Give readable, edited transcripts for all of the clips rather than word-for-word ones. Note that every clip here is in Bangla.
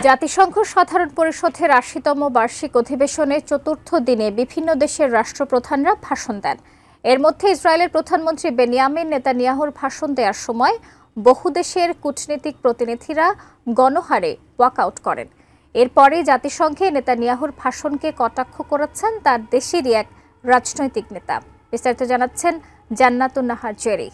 জাতিসংঘ সাধারণ পরিষদের ৮০তম বার্ষিক অধিবেশনের চতুর্থ দিনে বিভিন্ন দেশের রাষ্ট্রপ্রধানরা ভাষণ দেন। এর মধ্যে ইসরায়েলের প্রধানমন্ত্রী বেনিয়ামিন নেতানিয়াহুর ভাষণ দেওয়ার সময় বহু দেশের কূটনীতিক প্রতিনিধিরা গণহারে ওয়াকআউট করেন। এরপরে জাতিসংঘে নেতানিয়াহুর ভাষণকে কটাক্ষ করেছেন তার দেশেরই এক রাজনৈতিক নেতা। বিস্তারিত জানাচ্ছেন জান্নাতুন নাহার জেরি।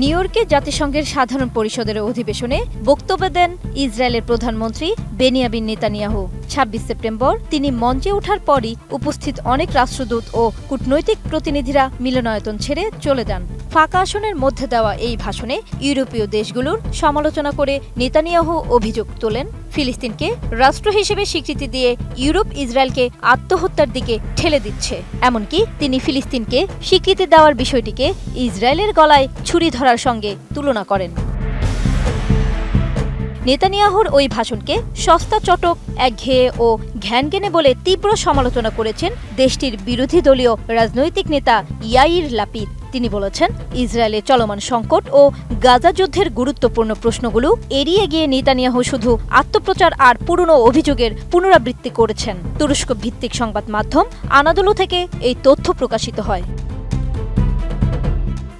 নিউ ইয়র্কে জাতিসংঘের সাধারণ পরিষদের অধিবেশনে বক্তব্য দেন ইসরায়েলের প্রধানমন্ত্রী বেনিয়ামিন নেতানিয়াহু। ২৬ সেপ্টেম্বর তিনি মঞ্চে ওঠার পরই উপস্থিত অনেক রাষ্ট্রদূত ও কূটনৈতিক প্রতিনিধিরা মিলনায়তন ছেড়ে চলে যান। ফাঁকা আসনের মধ্যে দেওয়া এই ভাষণে ইউরোপীয় দেশগুলোর সমালোচনা করে নেতানিয়াহু অভিযোগ তোলেন, ফিলিস্তিনকে রাষ্ট্র হিসেবে স্বীকৃতি দিয়ে ইউরোপ ইসরায়েলকে আত্মহত্যার দিকে ঠেলে দিচ্ছে। এমনকি তিনি ফিলিস্তিনকে স্বীকৃতি দেওয়ার বিষয়টিকে ইসরায়েলের গলায় ছুরি ধরার সঙ্গে তুলনা করেন। নেতানিয়াহুর ওই ভাষণকে সস্তা চটক, একঘেয়ে ও ঘ্যানঘেনে বলে তীব্র সমালোচনা করেছেন দেশটির বিরোধী দলীয় রাজনৈতিক নেতা ইয়াইর লাপিদ। তিনি বলেছেন, ইসরায়েলের চলমান সংকট ও গাজা যুদ্ধের গুরুত্বপূর্ণ প্রশ্নগুলো এড়িয়ে গিয়ে নেতানিয়াহু শুধু আত্মপ্রচার আর পুরনো অভিযোগের পুনরাবৃত্তি করেছেন। তুরস্ক ভিত্তিক সংবাদ মাধ্যম আনাদোলু থেকে এই তথ্য প্রকাশিত হয়।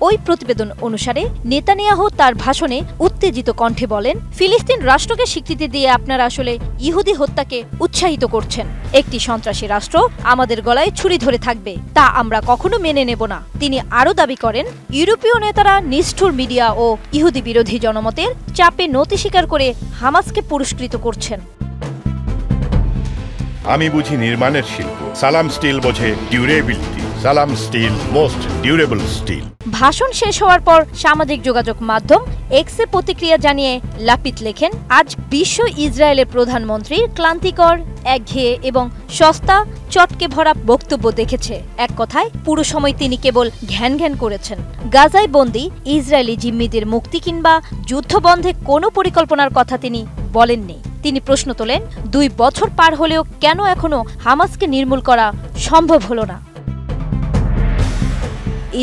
ওই প্রতিবেদন অনুসারে নেতানিয়াহু তার ভাষণে উত্তেজিত কণ্ঠে বলেন, ফিলিস্তিন রাষ্ট্রকে স্বীকৃতি দিয়ে আপনারা আসলে ইহুদি হত্যাকে উৎসাহিত করছেন। একটি সন্ত্রাসী রাষ্ট্র আমাদের গলায় ছুরি ধরে থাকবে, তা আমরা কখনো মেনে নেব না। তিনি আরও দাবি করেন, ইউরোপীয় নেতারা নিষ্ঠুর মিডিয়া ও ইহুদি বিরোধী জনমতের চাপে নতি স্বীকার করে হামাসকে পুরস্কৃত করছেন। আমি বুঝি নির্মাণের শিল্প, সালাম স্টিল বোঝে ডিউরেবিলিটি। সালাম স্টিল, মোস্ট ডিউরেবল স্টিল। ভাষণ শেষ হওয়ার পর সামাজিক যোগাযোগ মাধ্যম এক্সে প্রতিক্রিয়া জানিয়ে লাপিদ লেখেন, আজ বিশ্ব ইসরায়েলের প্রধানমন্ত্রীর ক্লান্তিকর, একঘেয়ে এবং সস্তা চটকে ভরা বক্তব্য দেখেছে। এক কথায় পুরো সময় তিনি কেবল ঘ্যান ঘ্যান করেছেন। গাজায় বন্দী ইসরায়েলি জিম্মিদের মুক্তি কিংবা যুদ্ধবন্ধে কোনো পরিকল্পনার কথা তিনি বলেননি। তিনি প্রশ্ন তোলেন, ২ বছর পার হলেও কেন এখনো হামাসকে নির্মূল করা সম্ভব হলো না।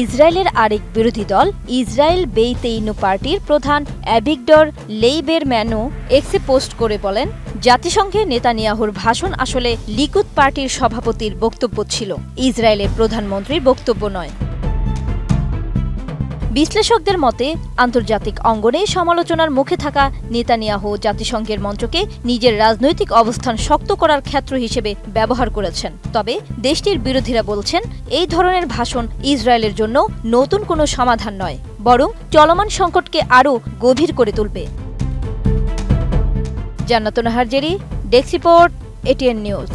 ইসরায়েলের আরেক বিরোধী দল ইসরায়েল বেইতেইনু পার্টির প্রধান অ্যাভিগডর লেইবেরম্যানও এক্সে পোস্ট করে বলেন, জাতিসংঘে নেতানিয়াহুর ভাষণ আসলে লিকুদ পার্টির সভাপতির বক্তব্য ছিল, ইসরায়েলের প্রধানমন্ত্রীর বক্তব্য নয়। বিশ্লেষকদের মতে আন্তর্জাতিক অঙ্গনে সমালোচনার মুখে থাকা নেতানিয়াহু জাতিসংঘের মঞ্চকে নিজের রাজনৈতিক অবস্থান শক্ত করার ক্ষেত্র হিসেবে ব্যবহার করেছেন। তবে দেশটির বিরোধীরা বলছেন, এই ধরনের ভাষণ ইসরায়েলের জন্য নতুন কোনো সমাধান নয়, বরং চলমান সংকটকে আরও গভীর করে তুলবে। জান্নাতুন Nahar Jerry, desk report, ATN news.